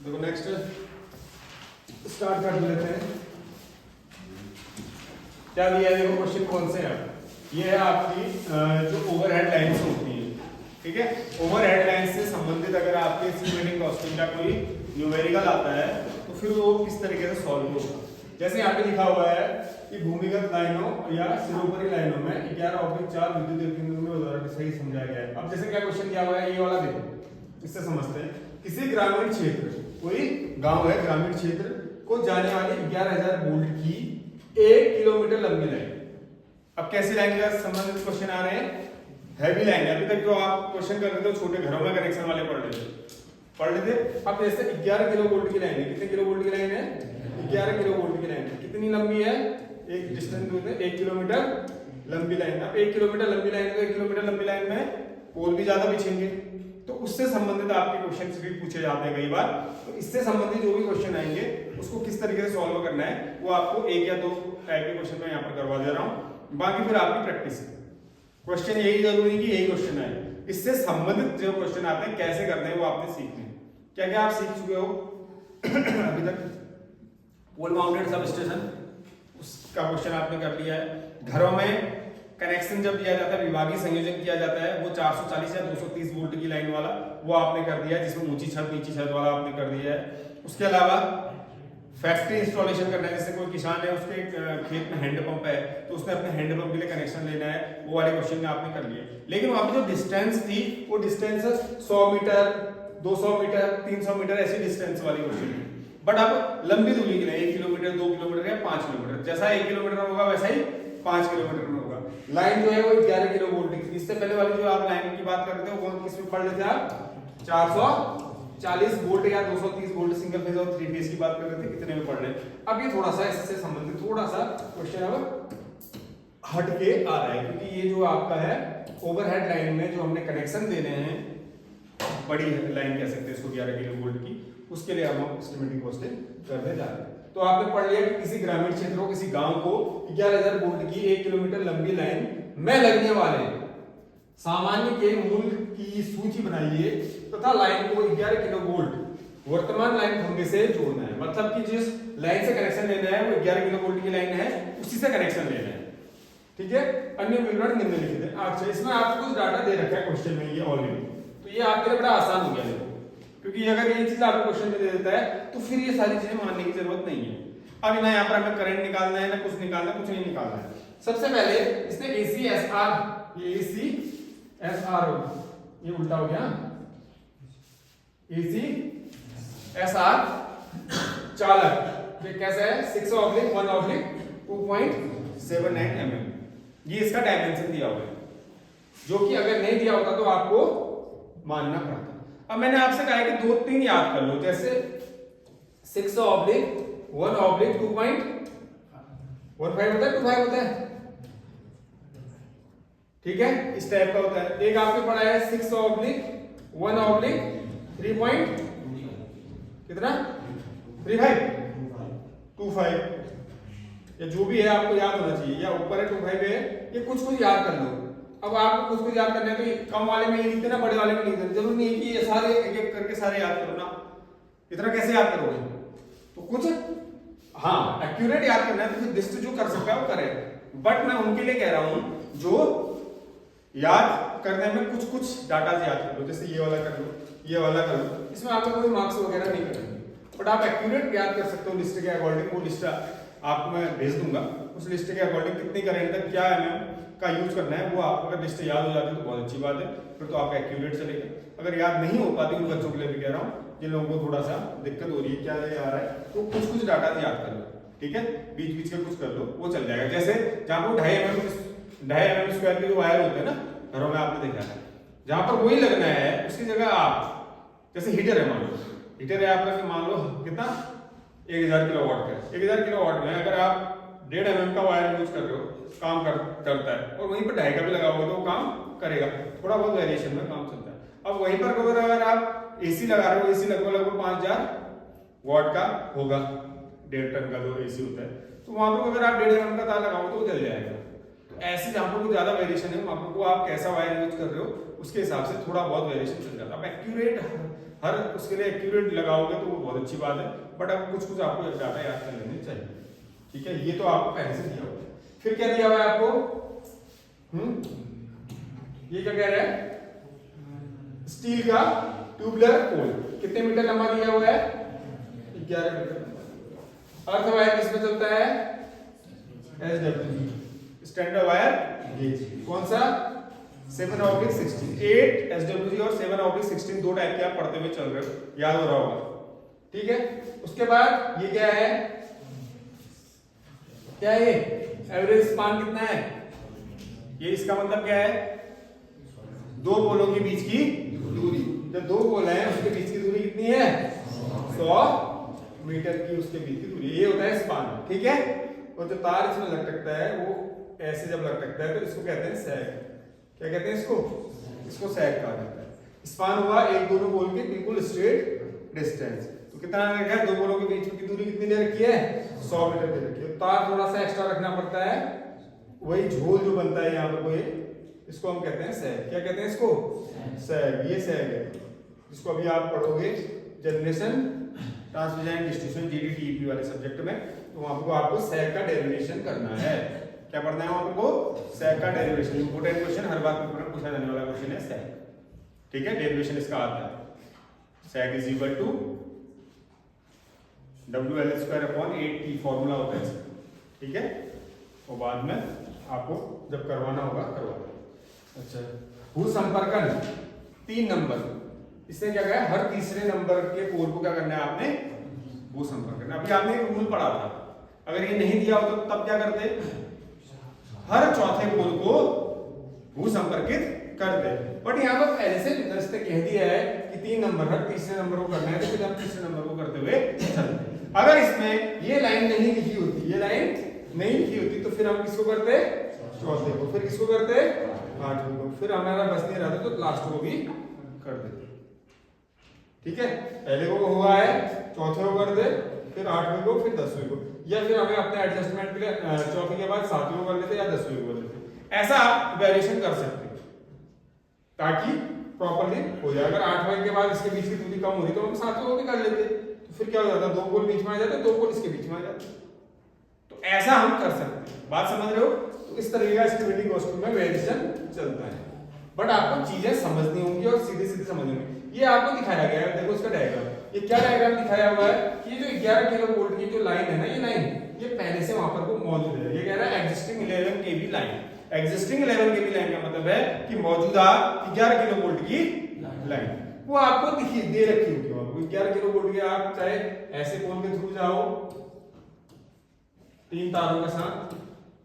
देखो next start कर लेते हैं। क्या दिया है देखो, क्वेश्चन कौन से है? ये है आपकी जो ओवरहेड लाइन्स होती हैं, ठीक है। ओवरहेड लाइन से संबंधित अगर आपके एस्टिमेटिंग कॉस्टिंग का कोई न्यूमेरिकल आता है तो फिर वो किस तरीके से सॉल्व होगा। जैसे यहाँ पे लिखा हुआ है कि भूमिगत लाइनों या सिरोपरी लाइनों में 11/4 विद्युत केंद्रों द्वारा सही समझाया गया है। अब जैसे क्या क्वेश्चन दिया हुआ है, ये वाला देखो, इससे समझते हैं। किसी ग्रामीण क्षेत्र, कोई गांव है, ग्रामीण क्षेत्र को जाने वाली 11,000 वोल्ट की 1 किलोमीटर लंबी लाइन। अब कैसी लाइन का संबंधित क्वेश्चन आ रहे हैं? Heavy line. अभी तक जो आप क्वेश्चन कर रहे थे छोटे घरों में कनेक्शन वाले पढ़ रहे थे। अब जैसे 11 किलो वोल्ट की लाइन है, कितने किलो वोल्ट की लाइन है? 11 किलो वोल्ट की लाइन है। कितनी लंबी है? एक डिस्टेंस दूर है 1 किलोमीटर लंबी लाइन। अब 1 किलोमीटर लंबी लाइन तो 1 किलोमीटर लंबी लाइन में पोल भी ज्यादा बिछेंगे, तो उससे संबंधित आपके क्वेश्चन भी पूछे जाते हैं कई बार। तो इससे संबंधित जो भी क्वेश्चन आएंगे उसको किस तरीके से सॉल्व करना है वो आपको 1 या 2 टाइप के क्वेश्चन में यहाँ पर करवा दे रहा हूँ। बाकी फिर आपकी प्रैक्टिस है। क्वेश्चन यही जरूरी कि यही क्वेश्चन आए, इससे संबंधित जो क्वेश्चन आते हैं कैसे करते हैं वो आपने सीखने। क्या क्या आप सीख चुके हो अभी तक? पोल माउंटेड सब स्टेशन, उसका क्वेश्चन आपने कर लिया है। घरों में कनेक्शन जब दिया जाता है, विभागीय संयोजन किया जाता है, वो 440 या 230 वोल्ट की लाइन वाला वो आपने कर दिया है, जिसमें ऊंची छत नीची छत वाला आपने कर दिया है। उसके अलावा फैक्ट्री इंस्टॉलेशन करना है, जैसे कोई किसान है उसके खेत में हैंडपंप है तो उसने अपने हैंडपंप के लिए कनेक्शन लेना है, वो वाले क्वेश्चन में आपने कर लिए। लेकिन वहां पे जो डिस्टेंस थी वो डिस्टेंस 100 मीटर, 200 मीटर, 300 मीटर ऐसी डिस्टेंस वाली क्वेश्चन है। बट अब लंबी दूरी के लिए 1 किलोमीटर, 2 किलोमीटर या 5 किलोमीटर, जैसा 1 किलोमीटर होगा वैसा ही 5 किलोमीटर में होगा। लाइन जो है वो 11 किलो वोल्ट की। इससे पहले वाली जो आप लाइन की बात कर रहे थे वो किसमें पढ़ रहे थे आप? 440 वोल्ट या 230 वोल्ट सिंगल फेज और 3 फेज की बात कर रहे थे, कितने में पढ़ रहे हैं। अब ये थोड़ा सा इससे संबंधित थोड़ा सा क्वेश्चन अब हट के आ रहा है, क्योंकि ये जो आपका है ओवरहेड लाइन में जो हमने कनेक्शन देने हैं, बड़ी लाइन कह सकते हैं इसको 11 किलो वोल्ट की, उसके लिए हम एस्टिमेटिंग कॉस्टिंग करने जा रहे हैं। तो आपने पढ़ लिया कि किसी ग्रामीण क्षेत्र को, किसी गांव को 11,000 वोल्ट की 1 किलोमीटर लंबी लाइन में लगने वाले सामान्य के मूल्य की सूची बनाइए तथा लाइन को 11 किलो वोल्ट वर्तमान लाइन खंभे से जोड़ना है। मतलब कि जिस लाइन से कनेक्शन लेना है वो 11 किलो वोल्ट की लाइन है, उसी से कनेक्शन लेना है, ठीक है। अन्य विवरण निम्नलिखित है। अच्छा, इसमें आपको कुछ डाटा दे रखा है क्वेश्चन में ये ऑलरेडी, तो ये आपके लिए बड़ा आसान हो गया देखो, क्योंकि अगर ये चीज आपको क्वेश्चन में दे देता है तो फिर ये सारी चीजें मानने की जरूरत नहीं है। अब ना यहाँ पर हमें करंट निकालना है, ना कुछ निकालना, कुछ नहीं निकालना है। सबसे पहले इसने ACSR, ये ACSR होगा, ये उल्टा हो गया, ACSR चालक ये कैसा है? 6/1/2.79 mm। ये इसका डायमेंशन दिया हुआ है, जो कि अगर नहीं दिया होता तो आपको मानना पड़ता। अब मैंने आपसे कहा है कि 2-3 याद कर लो, जैसे 6/1/2.15 होता है, 25 होता है, ठीक है, इस टाइप का होता है। एक आपने पढ़ा है 6/1/3 कितना? 35 या जो भी है आपको याद होना चाहिए, या ऊपर है 25 है, ये कुछ याद कर लो। अब आपको कुछ याद करना है तो कम वाले में ये लिखते ना, बड़े वाले में लिखते हैं। जरूरी नहीं है कि ये सारे एक एक करके सारे याद करो ना, इतना कैसे याद करोगे? तो कुछ हाँ एक्यूरेट याद करना है तो फिर लिस्ट जो कर सकता है वो करे। बट मैं उनके लिए कह रहा हूं जो याद करने में कुछ डाटा याद कर लो, जैसे ये वाला कर लो, ये वाला कर लो, इसमें आपको कोई मार्क्स वगैरह नहीं करेंगे, बट आप एक्यूरेट याद कर सकते हो लिस्ट के अकॉर्डिंग। वो लिस्ट आपको मैं भेज दूंगा, उस लिस्ट के अकॉर्डिंग कितनी करंट तक क्या mm का यूज करना है वो आपको अगर लिस्ट याद हो जाती है तो बहुत अच्छी बात है, फिर तो आपका एक्यूरेट चलेगा। अगर याद नहीं हो पाती उन बच्चों के लिए भी कह रहा हूँ जिन लोगों को थोड़ा सा दिक्कत हो रही है क्या ये आ रहा है, तो कुछ डाटा याद कर लो, ठीक है, बीच बीच के कुछ कर लो, वो चल जाएगा। जैसे जहाँ पर 2.5 mm स्क्वायर के जो वायर होते हैं ना घरों में, आपने देखा है, जहां पर वही लगना है उसकी जगह आप, जैसे हीटर है, मान लो हीटर है आपका, मान लो कितना 1000 किलोवाट का, 1000 किलोवाट में अगर आप 1.5 mm का वायर यूज कर रहे हो, काम करता है, और वहीं पर 2.5 का भी लगा हुआ तो वो काम करेगा, थोड़ा बहुत वेरिएशन में काम चलता है। अब वहीं पर अगर आप एसी लगा रहे हो, एसी लगभग 5000 वाट का होगा, 1.5 टन का जो एसी होता है, तो वहां पर अगर आप 1.5 mm का तार लगाओ तो वो जल जाएगा। ऐसे जहां पर कुछ ज्यादा वेरिएशन है वहां पर आप कैसा वायर यूज कर रहे हो उसके हिसाब से थोड़ा बहुत वेरिएशन चल जाता है। अब एक्यूरेट हर उसके लिए एक्यूरेट लगाओगे तो वो बहुत अच्छी बात है, बट अब कुछ कुछ आपको डाटा याद कर लेने चाहिए। ठीक है, ये तो आपको पहले से दिया हुआ है। फिर क्या दिया हुआ है आपको? ये क्या कह रहा है? स्टील का ट्यूबलर पोल कितने मीटर लंबा दिया हुआ है? 11 मीटर। अर्थ वायर किसमें चलता है? SWG standard wire gauge. कौन सा? 7/16। 8 SWG और 7/16 दो टाइप के आप पढ़ते हुए चल रहे हो, याद हो रहा होगा। ठीक है, उसके बाद ये क्या है? क्या है ये? एवरेज स्पान कितना है? ये इसका मतलब क्या है? दो पोलों के बीच की दूरी। जब दो पोल हैं उसके बीच की दूरी कितनी है? 100 मीटर की उसके बीच की दूरी। ये होता है स्पान। ठीक है, और जो तार इसमें लटकता है वो ऐसे जब लटकता है तो इसको कहते हैं सैग। क्या कहते हैं इसको? इसको सैग कहा जाता है। स्पान हुआ एक दोनों पोल के बिल्कुल स्ट्रेट डिस्टेंस। तो कितना रखा है? दो पोलों के बीच की दूरी कितनी दे रखी है? 100 मीटर दे रखी है। तार थोड़ा सा एक्स्ट्रा रखना पड़ता है, वही झोल जो बनता है यहाँ पर कोई, इसको हम कहते हैं सैग। क्या कहते हैं इसको? सैग। ये सैग है, इसको अभी आप पढ़ोगे generation transmission and distribution GDTEP वाले सब्जेक्ट में, तो वहां पर आपको सैग का डेरिवेशन करना है। क्या पढ़ना है वहां पर? सैग का डेरिवेशन। इंपोर्टेंट क्वेश्चन, हर बार पेपर में पूछा जाने वाला क्वेश्चन है सैग। ठीक है, डेरिवेशन इसका आता है। Sag is equal to WL²/8T formula होता है इसका। ठीक है, और बाद में आपको जब करवाना होगा करवा। अच्छा, भूसंपर्कन 3 नंबर, इसने क्या कहा? हर तीसरे नंबर के पोल को क्या करना है आपने? भूसंपर्कन। अभी आपने एक रूल पढ़ा था, अगर ये नहीं दिया होता तो तब क्या करते? हर चौथे पोल को भूसंपर्कित करते। बट यहाँ पर पहले से इसने कह दिया है कि 3 नंबर, हर तीसरे नंबर को करना है, तो फिर हम तीसरे नंबर को करते हुए चलते। अगर इसमें ये लाइन नहीं लिखी होती, ये लाइन नहीं लिखी होती, तो फिर हम किसको करते? चौथे को। फिर किसको करते? 8वें को। फिर हमारा बस नहीं रहता तो लास्ट को भी कर देते। ठीक है, पहले को हुआ है, चौथे को कर दे, फिर 8वें को, फिर 10वें को, या फिर हमें अपने एडजस्टमेंट के लिए चौथे के बाद 7वें को कर लेते या 10वें को कर लेते। ऐसा आप वेरिएशन कर सकते हैं ताकि प्रॉपर्ली हो जाए। अगर 8वें के बाद इसके बीच की दूरी कम हो रही तो हम 7वें को भी कर लेते, तो फिर क्या हो जाता? दो पोल बीच में आ जाते, दो पोल इसके बीच में आ जाते। तो ऐसा हम कर सकते हैं। बात समझ रहे हो? तो इस तरीके का स्टेबिलिटी कॉस्ट्यूम में वेरिएशन चलता है, बट आपको चीजें समझनी होंगी और सीधी सीधी समझनी होंगी। ये आपको दिखाया गया है, देखो इसका डायग्राम। ये क्या डायग्राम दिखाया हुआ है कि जो 11 किलो वोल्ट की जो लाइन है ना, ये लाइन ये पहले से वहां पर को मौजूद है। ये कह रहा है existing 11 kV line. Existing 11 kV line का मतलब है कि मौजूदा 11 किलो वोल्ट की लाइन वो आपको दिखी दे रखी होगी। आपको 11 किलो वोल्ट की, आप चाहे ऐसे पोल के थ्रू जाओ 3 तारों के साथ,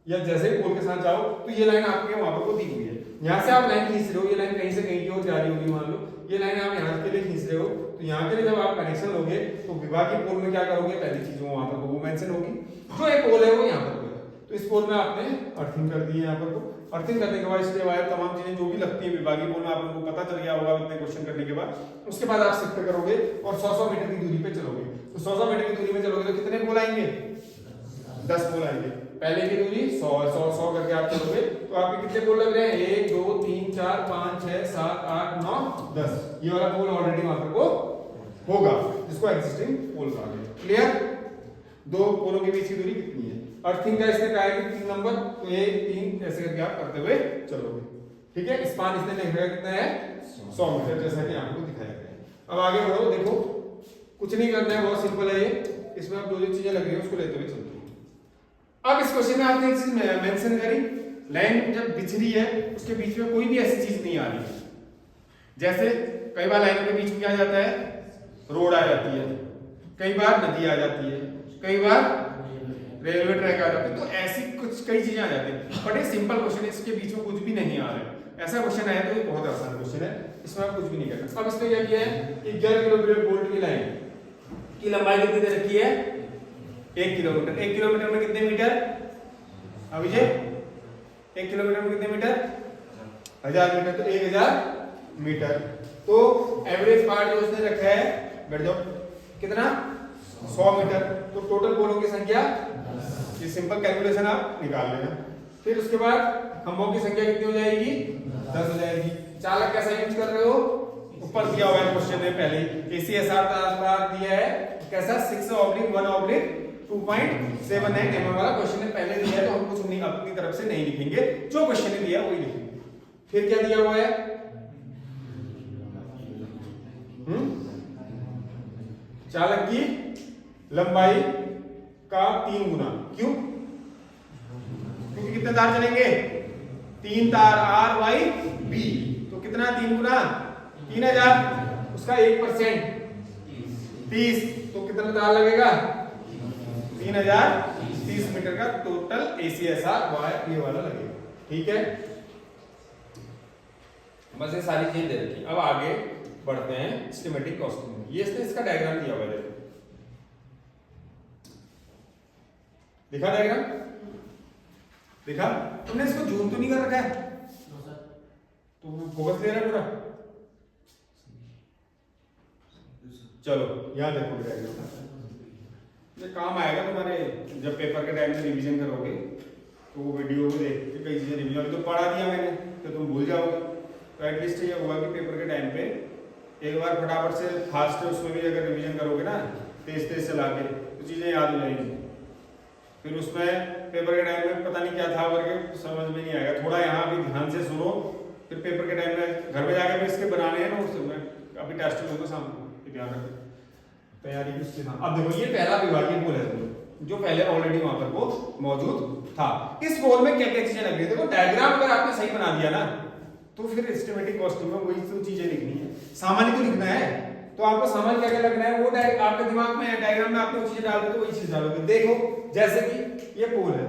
या जैसे ही पोल के साथ जाओ, तो ये लाइन आपके वहां पर को दी हुई है। यहाँ से आप लाइन खींच रहे हो, ये लाइन कहीं से कहीं की ओर जा रही होगी, मान लो ये लाइन आप यहाँ के लिए खींच रहे हो, तो यहाँ के लिए जब आप कनेक्शन लोगे तो विभागीय पोल में क्या करोगे? पहली चीज वहां पर वो मेंशन होगी, जो एक पोल है वो यहाँ पर होगा। तो इस पोल में आपने अर्थिंग कर दी है। यहाँ पर को अर्थिंग करने के बाद इसके वायर तमाम चीजें जो भी लगती है विभागीय पोल में, आप लोगों को पता चल गया होगा इतने क्वेश्चन करने के बाद। उसके बाद आप शिफ्ट करोगे और 100-100 मीटर की दूरी पे चलोगे। तो 100-100 मीटर की दूरी में चलोगे तो कितने पोल आएंगे? 10 पोल आएंगे। पहले की दूरी 100 करके आप चलोगे तो आपके कितने पोल लग रहे हैं? 1 2 3 4 5 6 7 8 9 10। ये वाला पोल ऑलरेडी वहां पर को होगा, जिसको एक्सिस्टिंग पोल कहा गया। क्लियर? दो पोलों के बीच की दूरी कितनी है? अर्थिंग का इसने कहा है कि 3 नंबर, तो 1 3 ऐसे करके आप करते हुए चलोगे। ठीक है, स्पान इसने लिखा है कितना है? 100 मीटर, जैसा कि आपको दिखाया गया है। अब आगे बढ़ो, देखो कुछ नहीं करना है, बहुत सिंपल है ये। इसमें आप जो चीजें लग रही है उसको लेते हुए चलते हैं। अब इस क्वेश्चन में आपने एक चीज मेंशन करी, लाइन जब बिछ रही है उसके बीच में कोई भी ऐसी चीज नहीं आ रही। जैसे कई बार लाइनों के बीच में क्या आ जाता है? रोड आ जाती है, कई बार नदी आ जाती है, कई बार रेलवे ट्रैक आ जाता है। तो ऐसी कुछ कई चीजें आ जाती हैं, बट ये सिंपल क्वेश्चन है, इसके बीच में कुछ भी नहीं आ रहा है। ऐसा क्वेश्चन आया तो ये बहुत आसान क्वेश्चन है, इसमें आप कुछ भी नहीं करना। अब इसने क्या किया है कि 11 किलोमीटर वोल्ट की लाइन की लंबाई कितनी दे रखी है? 1 किलोमीटर। 1 किलोमीटर में कितने मीटर? अभिषेक 1 किलोमीटर में कितने मीटर? 1000 मीटर। तो 1000 मीटर। तो एवरेज पार्ट जो उसने रखा है, बैठ जाओ, कितना? 100 मीटर। तो टोटल पोलों की संख्या, ये सिंपल कैलकुलेशन आप निकाल लेना। फिर उसके बाद खंभों की संख्या कितनी हो जाएगी? 10 हो जाएगी। चालक कैसा यूज कर रहे हो? ऊपर दिया हुआ है क्वेश्चन में पहले ACSR तार दिया है कैसा 6/1/2.79 mm वाला क्वेश्चन ने पहले दिया है, तो हम कुछ नहीं अपनी तरफ से नहीं लिखेंगे, जो क्वेश्चन ने दिया वही लिखेंगे। फिर क्या दिया हुआ है, चालक की लंबाई का 3 गुना। क्यों? क्योंकि कितने तार चलेंगे, 3 तार RYB, तो कितना 3 गुना 3000, उसका 1% 30, तो कितना तार लगेगा 3030 मीटर का टोटल ACSR वायर ये वाला लगेगा। ठीक है, बस ये सारी चीजें दे रखी। अब आगे बढ़ते हैं सिस्टेमेटिक कॉस्टिंग। ये इसका डायग्राम दिया हुआ है, दिखा डायग्राम, दिखा तुमने, इसको जूम तो नहीं कर रखा है, तो फोकस ले रहा है पूरा। चलो यहां देखो डायग्राम, ये काम आएगा तुम्हारे जब पेपर के टाइम में रिवीजन करोगे, तो वो वीडियो को देख के कई चीजें रिवीजन, तो पढ़ा दिया मैंने तो तुम भूल जाओगे, तो एटलीस्ट ये होगा कि पेपर के टाइम पे एक बार फटाफट से फास्ट उसमें भी अगर रिवीजन करोगे ना तेज तेज चला के, तो चीजें याद हो जाएंगी। फिर उसमें पेपर के टाइम में पता नहीं क्या था करके समझ में नहीं आएगा, थोड़ा यहाँ भी ध्यान से सुनो, फिर पेपर के टाइम में घर में जाकर भी इसके बनाने हैं ना, उसमें अभी टेस्ट में तो सामने ध्यान रखें तैयारी की उसके साथ। अब देखो ये पहला विभागीय पोल है जो पहले ऑलरेडी वहां पर वो मौजूद था। इस पोल में क्या क्या चीजें लग रही है, देखो डायग्राम अगर आपने सही बना दिया ना, तो फिर एस्टिमेटिंग कॉस्टिंग में वही सब चीजें लिखनी है, सामान्य तो लिखना है, तो आपको सामान्य क्या क्या लगना है वो आपके दिमाग में है, डायग्राम में आपने वो चीजें डाल दी तो वही चीज डालोगे। देखो जैसे कि ये पोल है,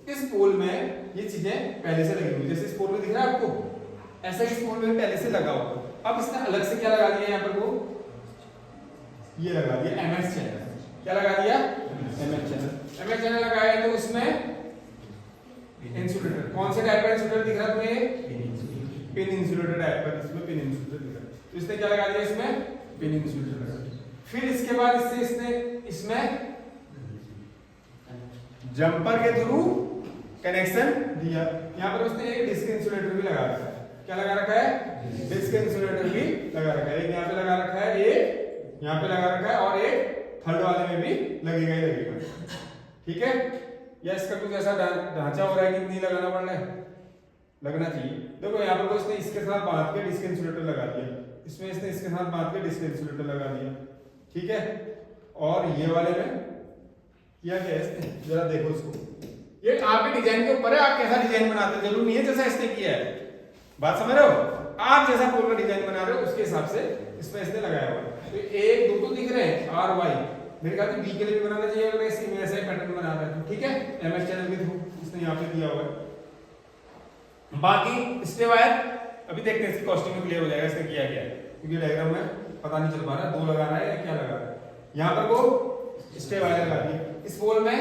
इस पोल में ये चीजें पहले से लगी हुई, जैसे इस पोल में दिख रहा है आपको, ऐसा इस पोल में पहले से लगा हुआ। अब इसने अलग से क्या लगा दिया यहाँ पर, वो ये लगा दिया MS चैनल। क्या लगा दिया, MS चैनल लगाया है, तो उसमें इंसुलेटर, कौन से टाइप का इंसुलेटर दिख रहा है तुम्हें, पिन इंसुलेटर टाइप का, इसमें पिन इंसुलेटर दिख रहा है, तो इसने क्या लगा दिया, इसमें पिन इंसुलेटर लगा दिया। फिर इसके बाद इसने इसमें जंपर के थ्रू कनेक्शन दिया, यहाँ पर उसने एक डिस्क इंसुलेटर भी लगा रखा है। क्या लगा रखा है, डिस्क इंसुलेटर भी लगा रखा है, एक यहाँ पे लगा रखा है, एक यहाँ पे लगा रखा है, और एक थर्ड वाले में भी लगेगा ही लगेगा। ठीक है, या इसका कुछ ऐसा ढांचा हो रहा है कि नहीं लगाना पड़ रहा है, लगना चाहिए। देखो यहाँ पर इसने इसके साथ बांध के डिस्क इंसुलेटर लगा दिया, इसमें इसने इसके साथ बांध के डिस्क इंसुलेटर लगा दिया। ठीक है, और ये वाले में किया क्या है इसने, जरा देखो इसको, ये आपके डिजाइन के ऊपर है, आप कैसा डिजाइन बनाते हैं, जरूरी नहीं है जैसा इसने किया है, बात समझ रहे हो, आप जैसा पोल का डिजाइन बना रहे हो उसके हिसाब से इसमें इसने लगाया हुआ है। तो 1 2 तो दिख रहे हैं RY, मेरे ख्याल से B के लिए भी बनाना चाहिए अगर ऐसे में ऐसा ही पैटर्न बना रहा है। ठीक है, MS चैनल के थ्रू इसने यहाँ पे दिया हुआ है। बाकी स्टे वायर अभी देखते हैं, इसकी कॉस्टिंग में क्लियर हो जाएगा इसने किया क्या है, क्योंकि डायग्राम में पता नहीं चल पा रहा 2 लगा रहा है या क्या लगा रहा है। यहाँ पर वो स्टे वायर लगा दी, इस पोल में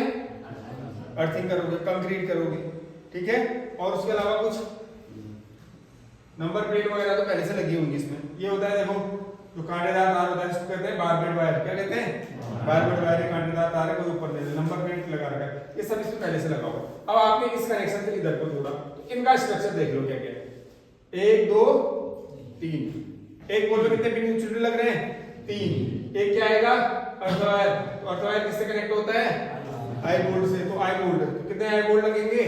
अर्थिंग करोगे, कंक्रीट करोगे। ठीक है, और उसके अलावा कुछ नंबर प्लेट वगैरह तो पहले से लगी होंगी इसमें। ये होता है देखो जो कांटेदार तार होता है इसको कहते हैं बारबेड वायर। क्या कहते हैं, बारबेड वायर, कांटेदार तार है, कोई ऊपर ले नंबर प्लेट लगा रखा है, ये सब इसमें पहले से लगा हुआ। अब आपने इस कनेक्शन से इधर को जोड़ा, तो इनका स्ट्रक्चर देख लो क्या क्या है, 1 2 3, एक पोल में कितने पिन इंसुलेटर लग रहे हैं, 3। एक क्या आएगा, अर्थ वायर, अर्थ वायर किससे कनेक्ट होता है, आई बोल्ट से, तो आई बोल्ट, तो कितने आई बोल्ट लगेंगे,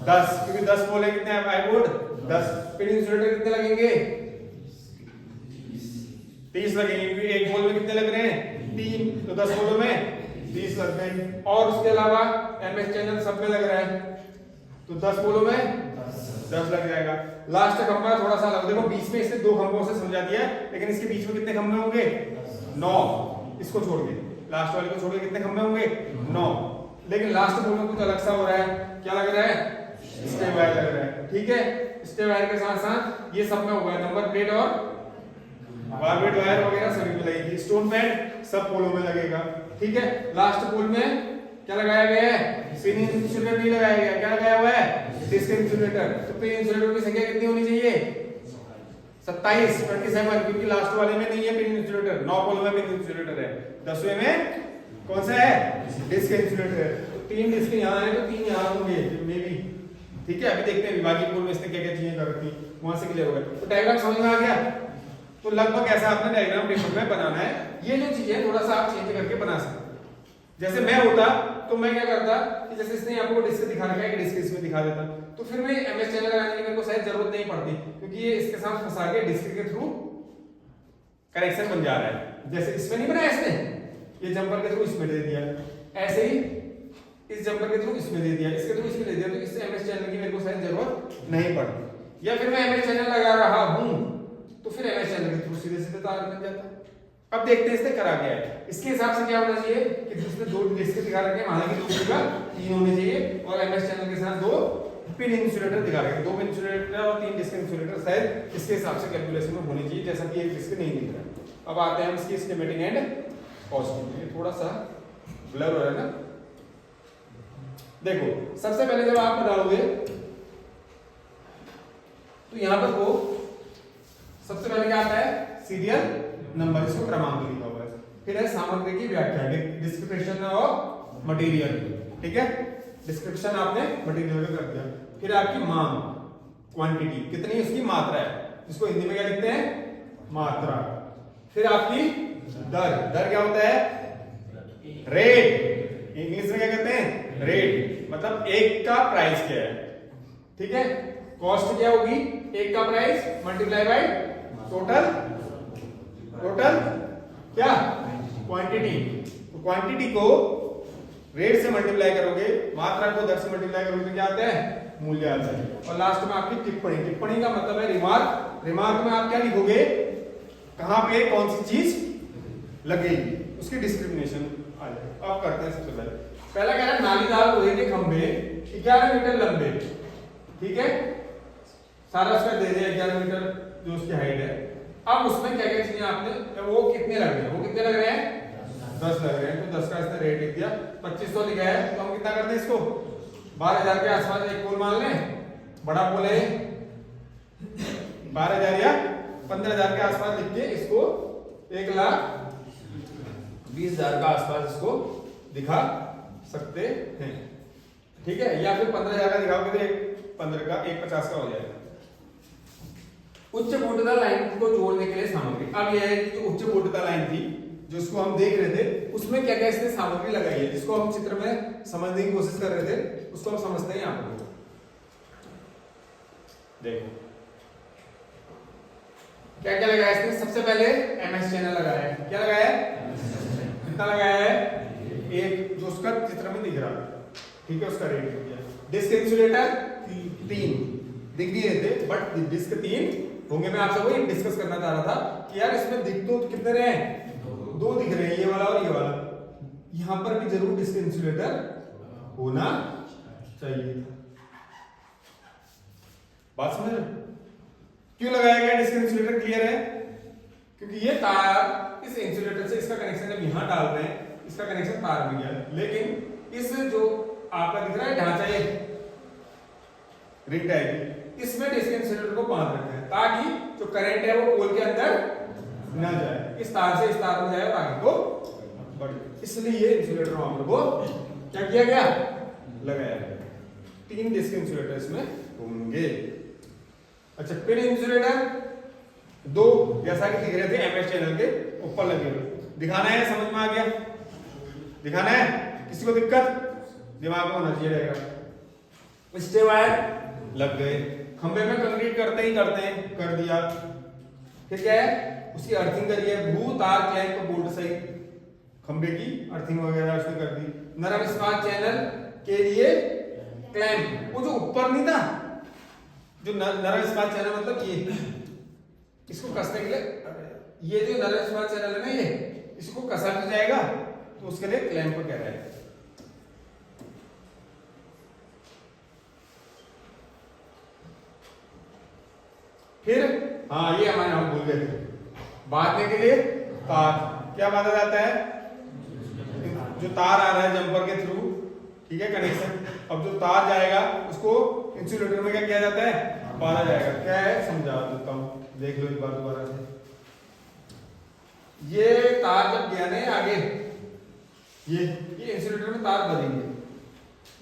10, क्योंकि 10 पोल है, कितने आई बोल्ट 10। पिन इंसुलेटर कितने लगेंगे, 30 लगेंगे, क्योंकि एक पोल में कितने लग रहे हैं, 3, तो 10 पोलों में 30 लग गए। और उसके अलावा MS चैनल सब में लग रहा है, तो 10 पोलों में 10 लग जाएगा। लास्ट खंभा थोड़ा सा अलग, देखो बीच में इसने 2 खंभों से समझा दिया, लेकिन इसके बीच में कितने खंभे होंगे, 9, इसको छोड़ के, लास्ट वाले को छोड़ के कितने खंभे होंगे, 9। लेकिन लास्ट पोल में कुछ अलग सा हो रहा है, क्या लग रहा है, स्टे वायर लग रहा है। ठीक है, स्टे वायर के साथ साथ ये सब में हुआ है, नंबर प्लेट और बारबेड वायर वगैरह सभी में लगेगी, स्टोन पैड सब पोलों में लगेगा। ठीक है, लास्ट पोल में क्या लगाया गया है, पिन इंसुलेटर नहीं लगाया गया, क्या लगाया हुआ है, डिस्क इंसुलेटर। तो पिन इंसुलेटर की संख्या कितनी होनी चाहिए, 27 27, क्योंकि लास्ट वाले में नहीं है पिन इंसुलेटर, 9 पोलों में पिन इंसुलेटर है, 10वें में कौन सा है, डिस्क इंसुलेटर। तो 3 डिस्क यहाँ है, तो 3 यहाँ होंगे मे बी। ठीक है, अभी देखते हैं विभागीय पोल में इसने क्या क्या चीजें कर रखी, वहां से क्लियर होगा। तो डायग्राम समझ में आ गया, तो लगभग ऐसा आपने डायग्राम पेपर में बनाना है। ये जो चीजें थोड़ा सा आप चेंज करके बना सकते हैं। जैसे मैं होता तो मैं क्या करता कि जैसे इसने आपको डिस्क दिखा रखा है कि डिस्क इसमें दिखा देता, तो फिर मैं एमएस चैनल लगाने की मेरे को शायद जरूरत नहीं पड़ती, क्योंकि ये इसके साथ फंसा के डिस्क के थ्रू कनेक्शन बन जा रहा है। जैसे इसमें नहीं बनाया इसने, ये जंपर के थ्रू इसमें दे दिया, ऐसे ही इस जंपर के थ्रू इसमें दे दिया, इसके थ्रू इसमें दे दिया, तो इससे एमएस चैनल की मेरे को शायद जरूरत नहीं पड़ती। या फिर मैं एमएस चैनल लगा रहा हूं तो फिर एमएस चैनल के थ्रू सीधे सीधे तार बन जाता। अब देखते हैं इसने करा गया है। इसके हिसाब से क्या होना चाहिए कि जिसने दो डिस्क दिखा रखे हैं, हालांकि दो जगह तीन होने चाहिए, और एमएस चैनल के साथ दो पिन इंसुलेटर दिखा रखे हैं, दो पिन इंसुलेटर और तीन डिस्क इंसुलेटर शायद इसके हिसाब से कैलकुलेशन में होनी चाहिए, जैसा कि एक डिस्क नहीं दिख रहा है। अब आते हैं हम इसकी स्कीमेटिक एंड कॉस्टिंग। ये थोड़ा सा ब्लर हो रहा है ना। देखो सबसे पहले जब आप बनाओगे तो यहां पर वो सबसे पहले क्या आता है, सीरियल नंबर, इसको क्रमांक लिखा हुआ है। फिर है सामग्री की व्याख्या, डिस्क्रिप्शन ऑफ मटेरियल, ठीक है, डिस्क्रिप्शन आपने मटेरियल का कर दिया। फिर आपकी मांग, क्वांटिटी, कितनी उसकी मात्रा है, जिसको हिंदी में क्या लिखते हैं, मात्रा। फिर आपकी दर, दर क्या होता है, रेट, इंग्लिश में क्या कहते हैं, रेट, मतलब एक का प्राइस क्या है, ठीक है। कॉस्ट क्या होगी, एक का price multiply by total, total क्या, क्वांटिटी। तो क्वांटिटी को रेट से मल्टीप्लाई करोगे, मात्रा को दर से मल्टीप्लाई करोगे तो क्या आता है, मूल्य आता है। और लास्ट में आपकी टिप्पणी, टिप्पणी का मतलब है रिमार्क। रिमार्क में आप क्या लिखोगे, कहां पे कौन सी चीज लगेगी, उसकी डिस्क्रिमिनेशन आ जाएगी। अब करते हैं सबसे पहले, पहला कह रहा है नालीदार लोहे के खंभे 11 मीटर लंबे, ठीक है, सारा उसका दे दिया 11 मीटर जो उसकी हाइट है। अब उसमें क्या क्या चाहिए आपने, वो कितने लग रहे हैं, वो कितने लग रहे हैं, 10 लग रहे हैं। तो 10 का इसने रेट लिख दिया, 2500 लिखा है, तो हम कितना करते हैं इसको, 12,000 के आसपास एक पोल मान लें, बड़ा पोल है 12,000 या 15,000 के आसपास लिख के इसको 1,20,000 का आसपास इसको दिखा सकते हैं, ठीक है। या फिर 15,000 का दिखाओगे तो 1,15 का 1,50 का हो जाएगा। उच्च वोल्टता लाइन को जोड़ने के लिए सामग्री, अब यह है कि जो उच्च वोल्टता लाइन थी जो इसको हम देख रहे थे, उसमें क्या क्या इसने सामग्री लगाई है, जिसको हम चित्र में समझने की कोशिश कर रहे थे, उसको हम समझते हैं। यहाँ पर देखो क्या क्या लगाया इसने, सबसे पहले एमएस चैनल लगाया है। क्या लगाया है, कितना लगाया है, एक, जो उसका चित्र में दिख रहा है, ठीक है, उसका रेट लिख दिया। डिस्क इंसुलेटर 3 दिख नहीं रहे थे, बट डिस्क 3 होंगे। मैं आपसे वही डिस्कस करना चाह रहा था कि यार इसमें दिख तो कितने रहे हैं, 2 दिख रहे हैं, ये वाला और ये वाला। यहां पर भी जरूर डिस्क इंसुलेटर होना चाहिए था। बात समझ रहे, क्यों लगाया गया डिस्क इंसुलेटर, क्लियर है, क्योंकि ये तार इस इंसुलेटर से, इसका कनेक्शन जब यहां डाल रहे हैं, इसका कनेक्शन तार में गया, लेकिन इस जो आपका दिख रहा है ढांचा, ये रिंग टाइप, इसमें डिस्क इंसुलेटर को बांध रखा है ताकि जो करंट है वो पोल के अंदर ना जाए, इस तार से इस तार में जाए और आगे को बढ़े। इसलिए ये इंसुलेटर वहां पर वो क्या किया गया, लगाया गया। 3 डिस्क इंसुलेटर इसमें होंगे। अच्छा, पिन इंसुलेटर 2 जैसा कि दिख रहे थे एमएस चैनल के ऊपर लगे हुए, दिखाना है, समझ में आ गया, दिखाना है, किसी को दिक्कत, दिमाग में होना चाहिए रहेगा। स्टे वायर लग गए, खंबे में कंक्रीट करते ही करते हैं, कर दिया। फिर क्या है, उसकी अर्थिंग करिए, भू तार क्लैंप बोल्ट सहित खंबे की अर्थिंग वगैरह उसने कर दी। नरम इस्पात चैनल के लिए क्लैंप, वो जो ऊपर नहीं था, जो नरम इस्पात चैनल मतलब ये, इसको कसने के लिए, ये जो नरम इस्पात चैनल है ना, ये इसको कसा भी जाएगा, तो उसके लिए क्लैंप कह रहा है। फिर हाँ, ये हमारे हम भूल गए थे, बांधने के लिए तार, क्या बांधा जाता है, जो तार आ रहा है जंपर के थ्रू, ठीक है, कनेक्शन। अब जो तार जाएगा उसको इंसुलेटर में क्या किया जाता है, बांधा जाएगा। क्या है, समझा देता हूं, देख लो एक बार दोबारा से। ये तार जब गया ना आगे, ये इंसुलेटर में तार बजेंगे,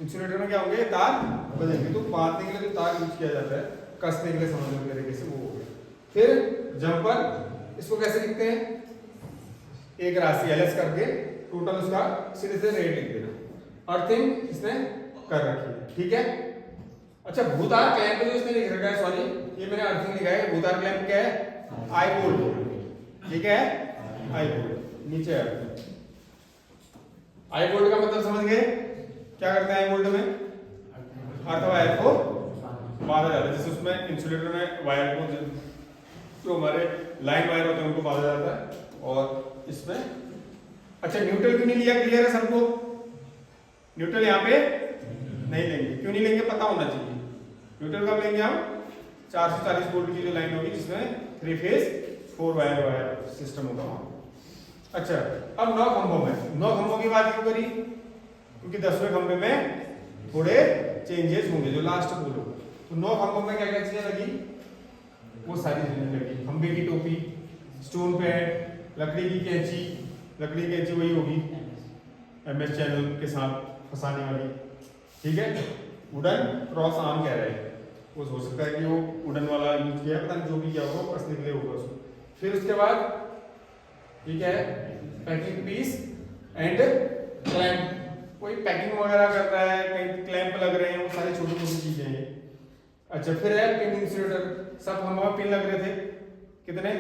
इंसुलेटर में क्या होंगे, तार बजेंगे। तो बांधने के लिए जो तार यूज किया जाता है, कसने के लिए समझने के तरीके से, वो हो गया। फिर जंपर इसको कैसे लिखते हैं, एक राशि एलएस करके टोटल उसका सीधे से रेट लिख देना। अर्थिंग इसने कर रखी है, ठीक है। अच्छा भूतार क्लैंप जो इसने लिख रखा है, सॉरी ये मैंने अर्थिंग लिखा है, भूतार क्लैंप क्या है, आई बोल्ट, ठीक है, आई बोल्ट नीचे है। आई बोल्ट का मतलब समझ गए, क्या करते हैं आई बोल्ट में, अर्थ वायर को बांधा जाता है, जैसे उसमें इंसुलेटर में वायर को जो हमारे लाइन वायर होते हैं उनको बांधा जाता है, और इसमें अच्छा न्यूट्रल क्यों नहीं लिया, क्लियर है सबको, न्यूट्रल यहाँ पे नहीं लेंगे, क्यों नहीं लेंगे पता होना चाहिए। न्यूट्रल कब लेंगे हम, 440 वोल्ट की जो लाइन होगी जिसमें 3 फेज 4 वायर सिस्टम होगा वहां। अच्छा अब 9 खंभों में, 9 खंभों की बात क्यों करी, क्योंकि 10वें खंभे में थोड़े चेंजेस होंगे जो लास्ट पोल होगा। तो 9 खंभों में क्या क्या चीजें लगी, वो सारी चीजें लगी, खंभे की टोपी, स्टोन पैड, लकड़ी की कैंची, लकड़ी की कैंची वही होगी एमएस चैनल के साथ फंसाने वाली, ठीक है। वुडन क्रॉस आर्म कह रहे हैं, वो हो सकता है कि वो वुडन वाला यूज किया, पता नहीं जो भी किया होगा कसने के लिए होगा उसको। फिर उसके बाद ठीक है पैकिंग पीस एंड क्लैंप, कोई पैकिंग वगैरह कर रहा है, कहीं क्लैंप लग रहे हैं, वो सारी छोटी छोटी चीजें हैं। अच्छा फिर है पिन इंसुलेटर, सब हमारे पिन लग रहे थे कितने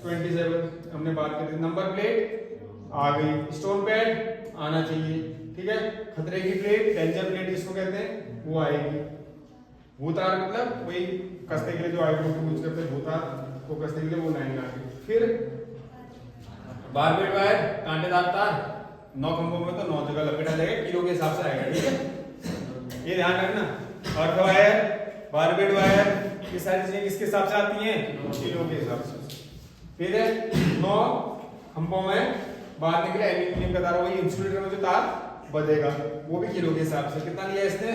27 हमने बात करी। नंबर प्लेट आ गई, स्टोन पैड आना चाहिए, ठीक है। खतरे की प्लेट, डेंजर प्लेट जिसको कहते हैं वो आएगी। भूतार मतलब वही कसने के लिए जो आई बोल्ट यूज करते हैं, भूतार को कसने के लिए वो लाइन आ गई। फिर बारबेड वायर, कांटेदार तार, 9 खंभों में तो 9 जगह लपेटा जाएगा, किलो के हिसाब से आएगा, ठीक है, ये ध्यान रखना। अर्थ वायर, बारबेड वायर, ये सारी चीजें किसके हिसाब से आती हैं, किलो के हिसाब से। फिर 9 खंभों में बांधने के लिए एल्यूमिनियम का तार, वही इंसुलेटर में जो तार बंधेगा वो भी किलो के हिसाब से। कितना लिया इसने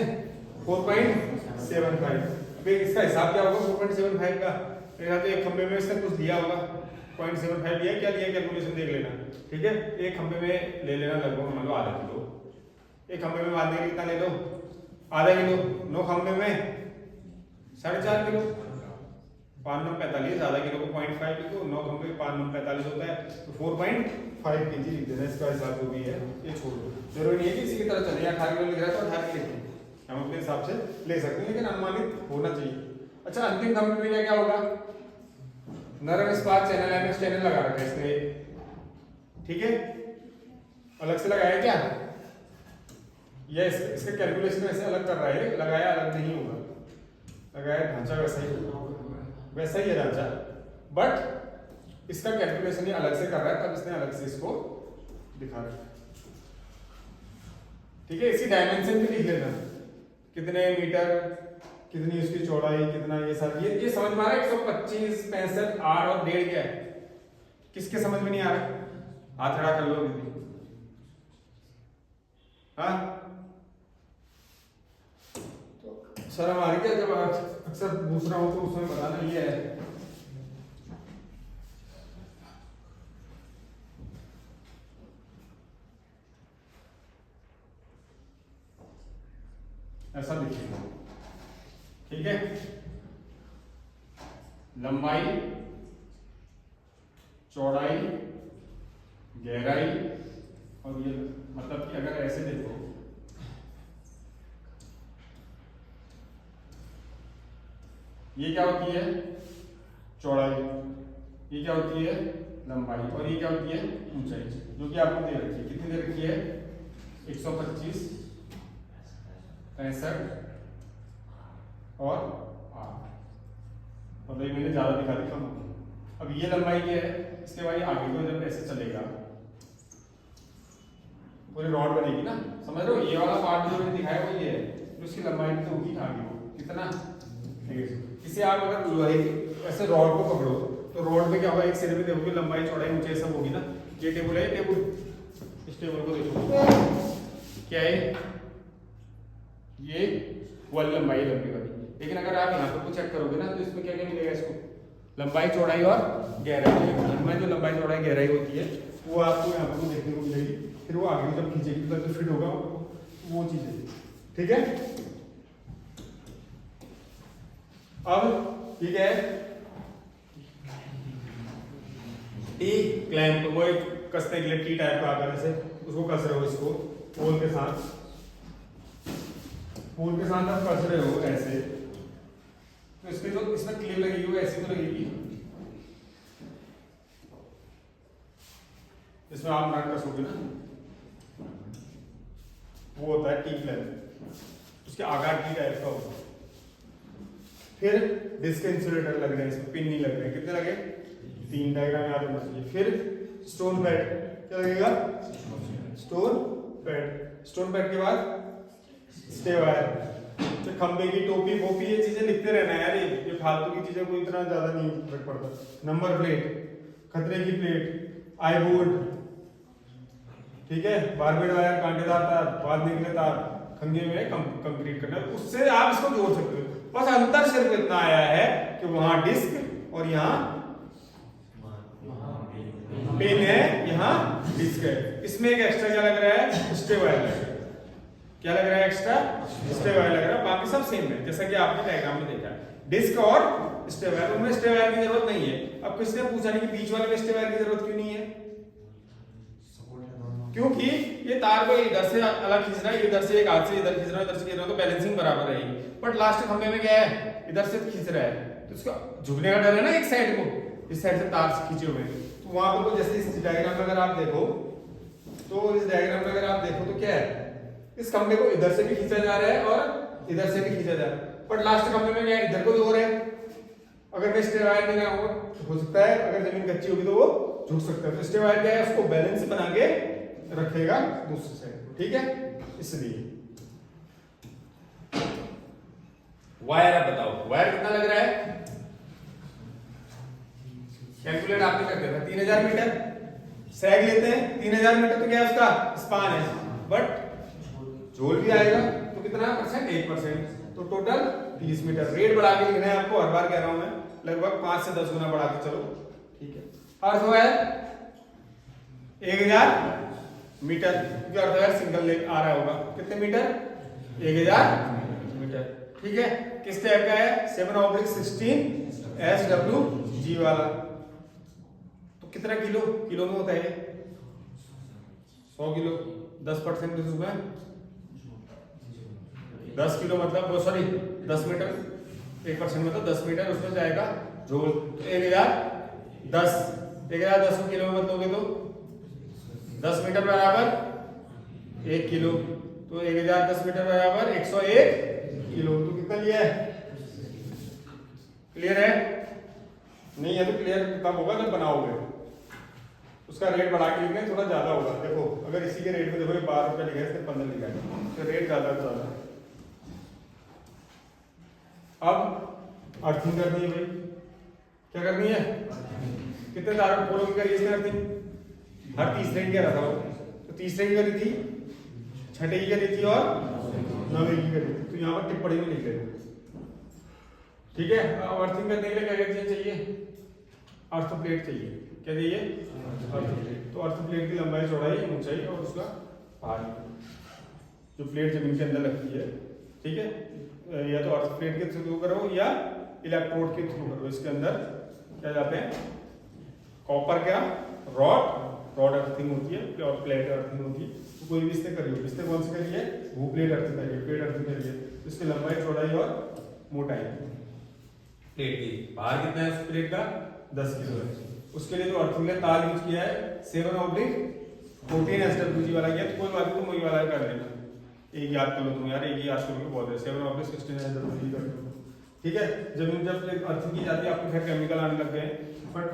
4.75। फिर इसका हिसाब क्या होगा 4.75 का, तो एक खंभे में इसने कुछ दिया होगा 0.75 लिया, क्या लिया कैलकुलेशन देख लेना, ठीक है। एक खंभे में ले लेना लगभग मान लो आधा किलो, एक खंभे में बांधने के लिए कितना ले लो आधा किलो, 9 खंभे में 4.5 किलो, 5 9 45, आधा किलो को 0.5 लिखो, 9 खंभे 5 9 45 होता है, तो 4.5 kg लिख देना, इसका हिसाब जो भी है ये छोड़ दो, जरूरी नहीं है कि इसी की तरह चले, 18 किलो लिख रहा है तो 18 किलो लिखें, हम अपने हिसाब से ले सकते हैं, लेकिन अनुमानित होना चाहिए। अच्छा अंतिम खंभे में क्या होगा, नरम इस्पात चैनल, एमएस चैनल लगा रखा है इसने, ठीक है, अलग से लगाया क्या, या इसका कैलकुलेशन वैसे अलग कर रहा है, लगाया अलग नहीं होगा, लगाया ढांचा वैसा ही होगा, वैसा ही है ढांचा, बट इसका कैलकुलेशन ही अलग से कर रहा है, तब इसने अलग से इसको दिखा रखा है, ठीक है। इसी डायमेंशन भी लिख लेना, कितने मीटर, कितनी उसकी चौड़ाई, कितना ये सब, ये समझ में आ रहा है, 125 65 8 और 1.5 क्या है, किसके समझ में नहीं आ रहा, हाथ खड़ा कर लो दीदी, हाँ तो शर्म आ रही क्या, जब अक्सर दूसरा हो तो उसमें बताना ये है। ऐसा लिखिएगा, ठीक है, लंबाई, चौड़ाई, गहराई, और ये मतलब कि अगर ऐसे देखो ये क्या होती है चौड़ाई, ये क्या होती है लंबाई, और ये क्या होती है ऊंचाई, जो कि आपको दे रखी है, कितनी दे रखी है 125 65 और 8, मतलब ये मैंने ज्यादा दिखा दी कम होगी। अब ये लंबाई क्या है, इसके बाद आगे को जब ऐसे चलेगा पूरी रॉड बनेगी ना, समझ रहे हो, ये वाला पार्ट जो मैंने दिखाया वो ये है, तो उसकी लंबाई तो होगी आगे को कितना, इसे आप अगर लोहे ऐसे रॉड को पकड़ो तो रॉड में क्या होगा, एक सिरे में देखोगे लंबाई चौड़ाई ऊंचाई सब होगी ना, ये टेबल है, टेबल, इस टेबल को देखो क्या है, ये वाली लंबाई लंबी वाली, लेकिन अगर आप यहाँ पर चेक करोगे ना तो इसमें क्या क्या मिलेगा, इसको लंबाई चौड़ाई और गहराई, इनमें जो लंबाई चौड़ाई गहराई होती है वो आपको यहाँ पर देखने को मिलेगी, फिर वो आगे जब खींचेगी तो जो फिट होगा वो चीजें, ठीक है। अब ठीक है टी क्लैंप, वो एक कसने के लिए टी टाइप का आकर से उसको कस रहे हो, इसको पोल के साथ आप कस रहे हो ऐसे, तो इसके जो इसमें क्लिप लगेगी वो ऐसी तो लगेगी, इसमें आप नट कसोगे ना, वो होता है टी क्लैंप, उसके आकार टी टाइप का होगा। फिर डिस्क इंसुलेटर लग रहे हैं, इसमें पिन नहीं लग रहे हैं, कितने लगे 3 डायग्राम याद होना चाहिए। फिर स्टोन पैड, क्या लगेगा स्टोन पैड के बाद स्टे वायर, तो खंबे की टोपी वोपी ये चीजें लिखते रहना है यार, ये फालतू की चीजें कोई इतना ज्यादा नहीं फर्क पड़ता। नंबर प्लेट, खतरे की प्लेट, आई बोर्ड, ठीक है, बारबेड वायर, कांटेदार तार, बाद निकले तार, खंगे में कंक्रीट करना, उससे आप इसको जोड़ सकते हो। बस अंतर सिर्फ इतना आया है कि वहां डिस्क और यहाँ पिन है, यहाँ डिस्क है। इसमें एक एक्स्ट्रा क्या लग रहा है, स्टे वायर लग रहा है, क्या लग रहा है एक्स्ट्रा स्टे वायर लग रहा है, बाकी सब सेम है जैसा कि आपने डायग्राम में देखा है। डिस्क और स्टे वायर, उनमें स्टे वायर की जरूरत नहीं है। अब किसने पूछा नहीं कि बीच वाले में स्टे वायर की जरूरत क्यों नहीं है, क्योंकि ये तार को इधर से अलग खींचना है, इधर से एक हाथ से इधर खींच रहा है, इधर से खींच रहा है, तो बैलेंसिंग बराबर रहेगी। बट लास्ट खंबे में क्या है, इधर से खींच रहा है तो उसका झुकने का डर है ना, एक साइड को, इस साइड से तार खींचे हुए, तो वहां पर जैसे इस डायग्राम में अगर आप देखो तो इस डायग्राम में अगर आप देखो तो क्या है, इस खंबे को इधर से भी खींचा जा रहा है और इधर से भी खींचा जा रहा है, बट लास्ट खंबे में क्या है, इधर को जोर है। अगर मैं स्टे वायर नहीं लगाऊंगा तो हो सकता है अगर जमीन कच्ची होगी तो वो झुक सकता है, तो स्टे वायर क्या है, उसको बैलेंस बना के रखेगा दूसरी साइड, ठीक है। इसलिए वायर, आप बताओ वायर कितना लग रहा है, कैलकुलेट आपने कर दिया था 3000 मीटर। सैग लेते हैं 3000 मीटर, तो क्या है उसका स्पान है, बट झोल भी आएगा तो कितना परसेंट, 1%, तो टोटल 30 मीटर। रेट बढ़ा के लिखना है आपको, हर बार कह रहा हूं मैं, लगभग 5 से 10 गुना बढ़ा के चलो, ठीक है। अर्थ वायर 1000 मीटर, क्योंकि अर्थ वायर सिंगल लेग आ रहा होगा, कितने मीटर 1000 मीटर, ठीक है। किस टाइप का है, 7/16 SWG वाला, तो कितना किलो, किलो में होता है 100 किलो, 10% उसमें 10 किलो मतलब सॉरी 10 मीटर, 1% मतलब 10 मीटर उसमें जाएगा जोल, तो 1010 को किलो में बदलोगे तो 10 मीटर बराबर 1 किलो, तो 1010 मीटर बराबर 101 किलो, तो कितना लिया है, क्लियर है, नहीं है तो क्लियर तब होगा जब बनाओगे, उसका रेट बढ़ा के लिखना थोड़ा ज्यादा होगा। देखो अगर इसी के रेट में देखो 12 रुपए लिखा है, इसने 15 लिखा है, तो रेट ज्यादा है। अब अर्थिंग करनी है भाई, क्या करनी है, कितने तारों पोलों की करी इसने अर्थिंग, हर तीसरे की कह रहा था वो, तो तीसरे की करी थी, छठे की करी थी और 9वें की करी थी, तो यहाँ पर टिप्पणी में लिख लेते, ठीक है। अब अर्थिंग करने के लिए क्या क्या चाहिए, अर्थ प्लेट चाहिए, क्या चाहिए अर्थ प्लेट, तो अर्थ प्लेट की लंबाई चौड़ाई ऊंचाई और उसका भार, जो प्लेट जमीन के अंदर लगती है, ठीक है, या तो अर्थ प्लेट के थ्रू करो या इलेक्ट्रोड के थ्रू करो। इसके अंदर क्या जाते हैं, कॉपर का रॉड अर्थिंग होती है और प्लेट अर्थिंग होती है, तो कोई भी इसने करी हो, इसने कौन सी करी है, भू प्लेट अर्थिंग करी है, प्लेट अर्थिंग करी है, इसकी लंबाई चौड़ाई और मोटाई प्लेट की, भार कितना है उस प्लेट का 10 किलो है। उसके लिए जो अर्थिंग ने तार यूज किया है 7/14 SWG वाला किया, तो कोई बात नहीं तुम वही वाला कर लेना, एक याद कर लो तुम यार, एक ही याद करो बहुत है, 7/16 SWG कर लो, ठीक है। जमीन जब अर्थिंग की जाती है आपको खैर केमिकल आने लग गए, बट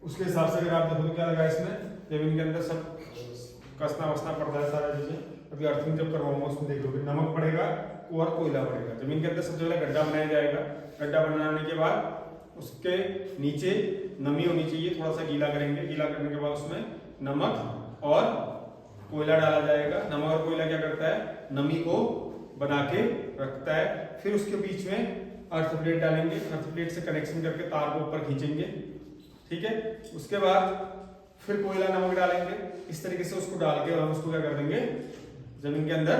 उसके हिसाब से अगर आप देखो तो क्या लगा इसमें, जमीन के अंदर सब कसना वसना पड़ता है सारा चीजें। अभी अर्थिंग जब करवाऊंगा उसमें देख लो, नमक पड़ेगा और कोयला पड़ेगा, जमीन के अंदर सबसे पहले गड्ढा बनाया जाएगा, गड्ढा बनाने के बाद उसके नीचे नमी होनी चाहिए, थोड़ा सा गीला करेंगे, गीला करने के बाद उसमें नमक और कोयला डाला जाएगा। नमक और कोयला क्या करता है, नमी को बना के रखता है। फिर उसके बीच में अर्थ प्लेट डालेंगे, अर्थ प्लेट से कनेक्शन करके तार को ऊपर खींचेंगे, ठीक है। उसके बाद फिर कोयला नमक डालेंगे, इस तरीके से उसको डाल के हम उसको क्या कर देंगे, जमीन के अंदर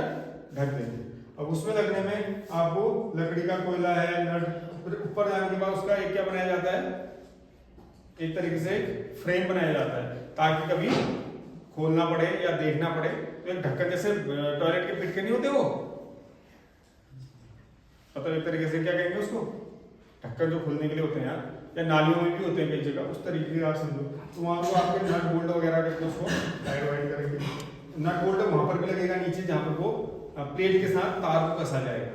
ढक देंगे। अब उसमें लगने में आपको लकड़ी का कोयला है, नट, ऊपर जाने के बाद उसका एक क्या बनाया जाता है, एक तरीके से फ्रेम बनाया जाता है ताकि कभी खोलना पड़े या देखना पड़े तो एक ढक्कन जैसे टॉयलेट के पिट के नहीं होते वो, मतलब एक तरीके से क्या कहेंगे उसको, ढक्कन जो खोलने के लिए होते हैं यार, या नालियों में भी होते हैं कई जगह, उस तरीके से आप समझो। तो वहां को आपके नट बोल्ट वगैरह करके उसको टाइट वाइट करेंगे। नट बोल्ट वहां पर भी लगेगा नीचे जहां पर वो प्लेट के साथ तार को कसा जाएगा,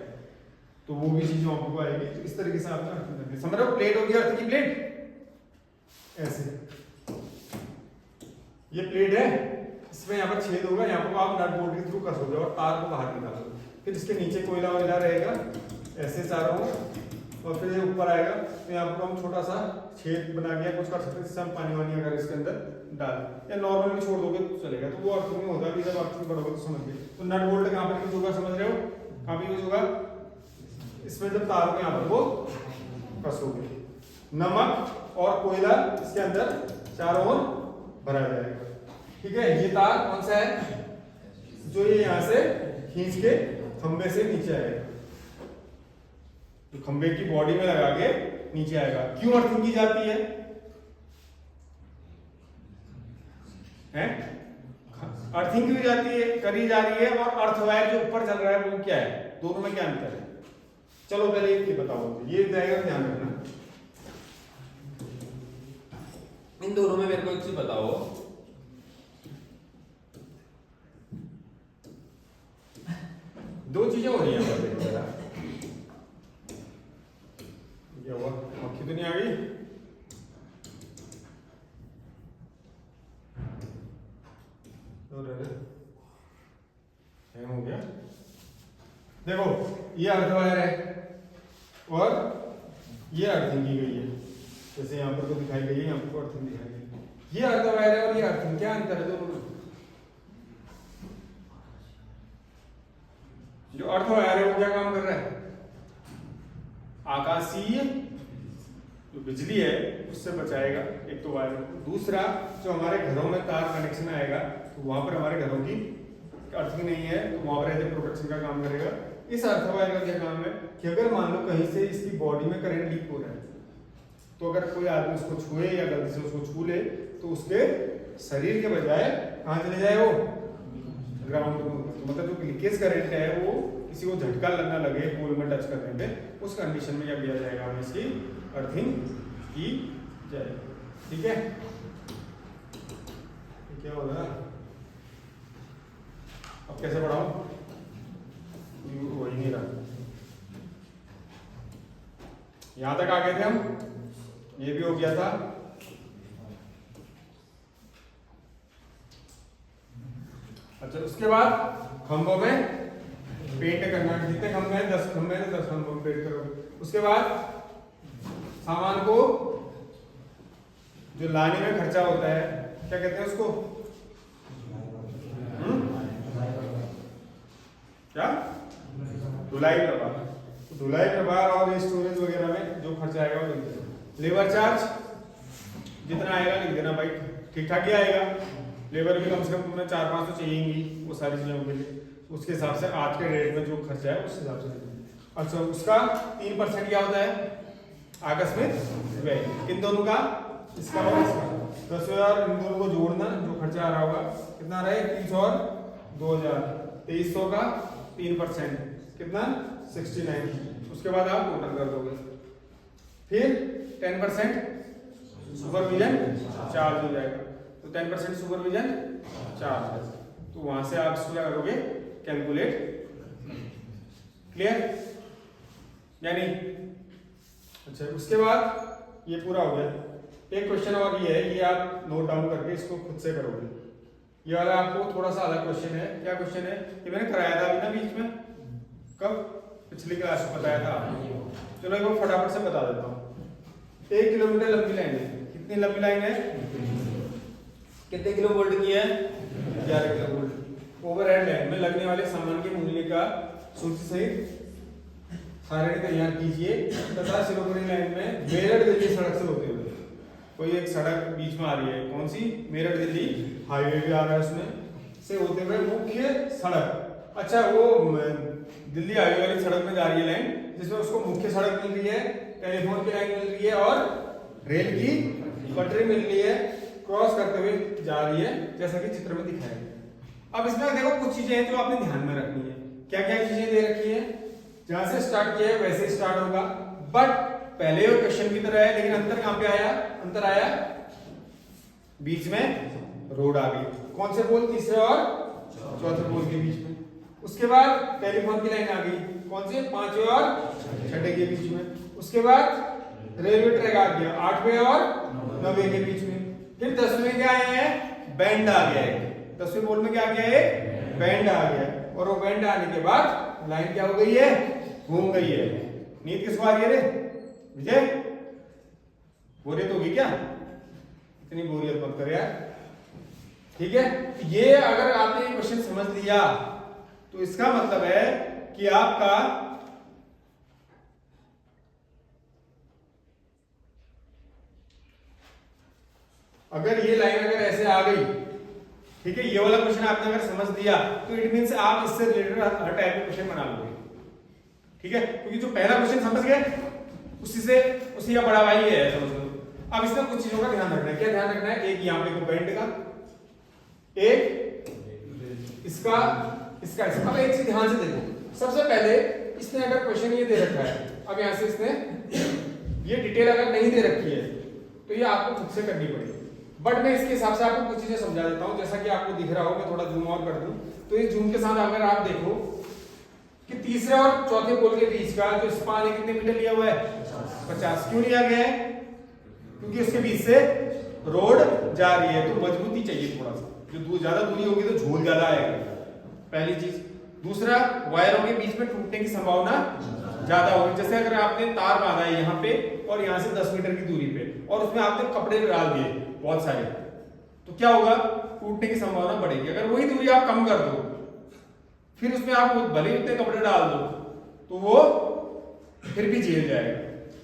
तो वो भी चीज वहां पर आएगी। तो इस तरीके से आप समझ रहे हो, प्लेट होगी अर्थ की प्लेट ऐसे, ये प्लेट है, इसमें यहाँ पर छेद होगा, यहाँ पर आप नट बोल्ट के थ्रू कसोगे और तार को बाहर निकालोगे, फिर इसके नीचे कोयला वोयला रहेगा ऐसे चारों, और फिर ये ऊपर आएगा। तो यहाँ पर हम छोटा सा छेद बना के कुछ कर सकते हैं, जिससे हम पानी वानी अगर इसके अंदर डाल या नॉर्मली छोड़ दोगे तो चलेगा, तो वो अर्थ में होगा भी जब अर्थ बढ़ोगे तो समझ गए। तो नट बोल्ट कहाँ पर यूज होगा समझ रहे हो, कहाँ पर यूज होगा, इसमें जब तार को यहाँ पर वो कसोगे, नमक और कोयला इसके अंदर चारों ओर भरा जाएगा, ठीक है। ये तार कौन सा है, जो ये यहां से खींच के खंबे से नीचे आएगा, तो खंबे की बॉडी में लगा के नीचे आएगा। क्यों अर्थिंग की जाती है, हैं? अर्थिंग क्यों जाती है, करी जा रही है, और अर्थवायर जो ऊपर चल रहा है वो क्या है, दोनों में क्या अंतर है। चलो पहले ये बताओ, ये जाएगा ध्यान रखना, इन दोनों में मेरे को एक चीज बताओ, दो चीजें हो रही हैं जरा, क्या हुआ, मक्खी तो नहीं आ गई, हो गया। देखो ये अर्थवायर है और ये अर्थिंग की गई है, जैसे यहाँ पर तो दिखाई गई है, यहाँ पर अर्थिंग दिखाई गई है। ये अर्थवायर है और ये अर्थिंग, क्या अंतर है दोनों में। जो अर्थवायर है वो क्या काम कर रहा है, आकाशीय जो बिजली है उससे बचाएगा एक तो वायर को, दूसरा जो हमारे घरों में तार कनेक्शन आएगा तो वहां पर हमारे घरों की अर्थिंग नहीं है तो वहां पर एज ए प्रोटेक्शन का काम करेगा। इस अर्थवायर का क्या काम है कि अगर मान लो कहीं से इसकी बॉडी में करंट लीक हो रहा है, तो अगर कोई आदमी उसको छुए या गलती से उसको छू ले तो उसके शरीर के बजाय कहाँ चले जाए वो, ग्राउंड में। मतलब जो लीकेज करंट है वो किसी को झटका लगना लगे पोल में टच करने पे, उस कंडीशन में क्या किया जाएगा, हमें इसकी अर्थिंग की जाएगी, ठीक है। क्या हो रहा है, अब कैसे बढ़ाऊं, हो ही नहीं रहा, यहां तक आ गए थे हम, ये भी हो गया था। अच्छा उसके बाद खंभों में पेंट करना, जितने खंभे हैं 10 खंभे हैं 10 खंभों में पेंट करोगे। उसके बाद सामान को जो लाने में खर्चा होता है क्या कहते हैं उसको, क्या, धुलाई प्रभार। धुलाई प्रभार और स्टोरेज वगैरह में जो खर्चा आएगा वो लिख देना। लेबर चार्ज जितना आएगा लिख देना भाई, ठीक ठाक ही आएगा। लेबर भी कम से कम तुम्हें 4-5 तो चाहिए ही वो सारी चीजों के लिए, उसके हिसाब से आज के रेट में जो खर्चा है उस हिसाब से। अच्छा उसका 3% क्या होता है, आकस्मिक व्यय, किन दोनों का, इसका और इसका। 10,000 इन दोनों को जोड़ना, जो खर्चा आ रहा होगा कितना रहे, 30 और 2,000, 2300 का 3% कितना 69। उसके बाद आप टोटल कर दोगे, फिर 10% सुपरविजन चार्ज हो जाएगा, तो 10% सुपरविजन चार्ज, तो वहां से आप इसको क्या करोगे, कैलकुलेट, क्लियर यानी। अच्छा उसके बाद ये पूरा हो गया। एक क्वेश्चन और ये है, ये आप नोट डाउन करके इसको खुद से करोगे। ये वाला आपको थोड़ा सा अलग क्वेश्चन है। क्या क्वेश्चन है, ये मैंने कराया था अभी ना बीच में, कब, पिछली क्लास में बताया था आपको। चलो एक बार फटाफट से बता देता हूँ। 1 किलोमीटर लंबी लाइन है, कितनी लंबी लाइन है, कितने किलो वोल्ट की है, 11 किलो वोल्ट। ओवरहेड लाइन में लगने वाले सामान के मूल्य का सूची सहित सारणी तैयार कीजिए तथा शिरोमणि लाइन में मेरठ दिल्ली सड़क से होते हुए, कोई एक सड़क बीच में आ रही है, कौन सी, मेरठ दिल्ली हाईवे भी आ रहा है उसमें से होते हुए मुख्य सड़क। अच्छा वो दिल्ली हाईवे वाली सड़क में जा रही है लाइन, जिसमें उसको मुख्य सड़क मिल रही है, टेलीफोन की लाइन मिल रही है और रेल की पटरी मिल रही है, क्रॉस करते हुए जा रही है, जैसा कि चित्र में दिखाया गया। अब इसमें देखो कुछ चीजें हैं जो आपने ध्यान में रखनी है। क्या क्या चीजें दे रखी है? जहां से स्टार्ट किया है वैसे ही स्टार्ट होगा, बट पहले वो क्वेश्चन की तरह है, लेकिन अंतर कहां पे आया? अंतर आया बीच में रोड आ गई। कौन से पोल? तीसरे और चौथे पोल के बीच में। उसके बाद टेलीफोन की लाइन आ गई, कौन से? पांचवें और छठे के बीच में। उसके बाद रेलवे ट्रैक आ गया, आठवें और नौवें के बीच में। फिर 10वें क्या आया है? बैंड आ गया है। 10वें पोल में क्या आ गया है? बैंड आ गया है। और वो बैंड आने के बाद लाइन क्या हो गई है? घूम गई है। नींद किसको आ रही है रे? विजय, बोरियत होगी क्या? इतनी बोरियत मत कर यार, ठीक है। ये अगर आपने क्वेश्चन समझ लिया तो इसका मतलब है कि आपका अगर ये लाइन अगर ऐसे आ गई, ठीक है, ये वाला क्वेश्चन आपने अगर समझ लिया तो इट मींस आप इससे रिलेटेड हर टाइप का क्वेश्चन बना लोगे, ठीक है। क्योंकि जो पहला क्वेश्चन समझ गए उसी का बड़ा भाई है, समझ लो। अब इसमें कुछ चीजों का ध्यान रखना है। क्या ध्यान रखना है? एक यहाँ पे बैंड का, एक इसका। अब एक चीज ध्यान से देखो। सबसे पहले इसने अगर क्वेश्चन ये दे रखा है, अब यहां से इसने ये डिटेल अगर नहीं दे रखी है तो ये आपको खुद से करनी पड़ेगी। बट मैं इसके हिसाब से आपको कुछ चीजें समझा देता हूं, जैसा कि आपको दिख रहा हो। मैं थोड़ा जूम आउट कर दूं तो इस जूम के साथ अगर आप देखो कि तीसरे और चौथे पोल के बीच का जो स्पान है कितने मीटर लिया हुआ है? 50। क्यों लिया गया है? क्योंकि उसके बीच से रोड जा रही है, तो मजबूती चाहिए थोड़ा सा। जो ज्यादा दूरी होगी तो झोल ज्यादा आएगा, पहली चीज। दूसरा, वायरों के बीच में टूटने की संभावना ज्यादा होगी। जैसे अगर आपने तार बांधा है यहाँ पे और यहाँ से 10 मीटर की दूरी पे, और उसमें आपने कपड़े डाल दिए बहुत सारे, तो क्या होगा? टूटने की संभावना बढ़ेगी। अगर वही दूरी आप कम कर दो, फिर उसमें आप भले ही उतने कपड़े डाल दो, तो वो फिर भी झेल जाएगा।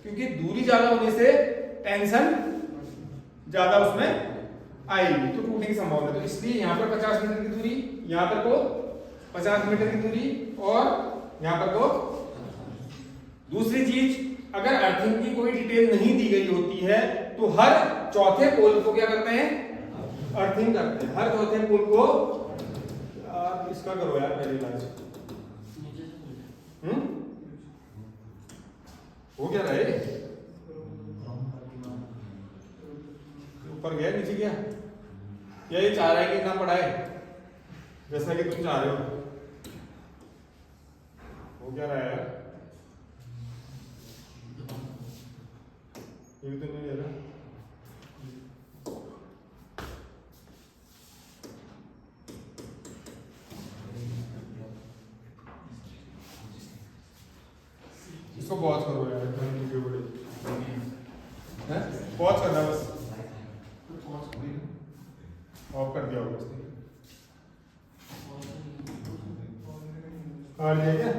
क्योंकि दूरी ज्यादा होने से टेंशन ज्यादा उसमें आएगी, तो टूटने की संभावना। तो इसलिए यहाँ पर 50 मीटर की दूरी, यहाँ पर को 50 मीटर की दूरी, और यहाँ पर को। दूसरी चीज, अगर अर्थिंग की कोई डिटेल नहीं दी गई होती है तो हर चौथे पोल को क्या करते हैं? अर्थिंग करते हैं। हर चौथे पोल को इसका करो यार पहले इलाज। हो क्या रहा है? ऊपर गया नीचे गया? ये चाह रहा है कि ना पढ़ाए जैसा कि तुम चाह रहे हो? हो क्या रहा है यार? ये भी तो नहीं दे रहा। इसको पॉज करो यार, वीडियो बड़े हैं, पॉज करना बस, ऑफ कर दिया होगा उसने। और ये क्या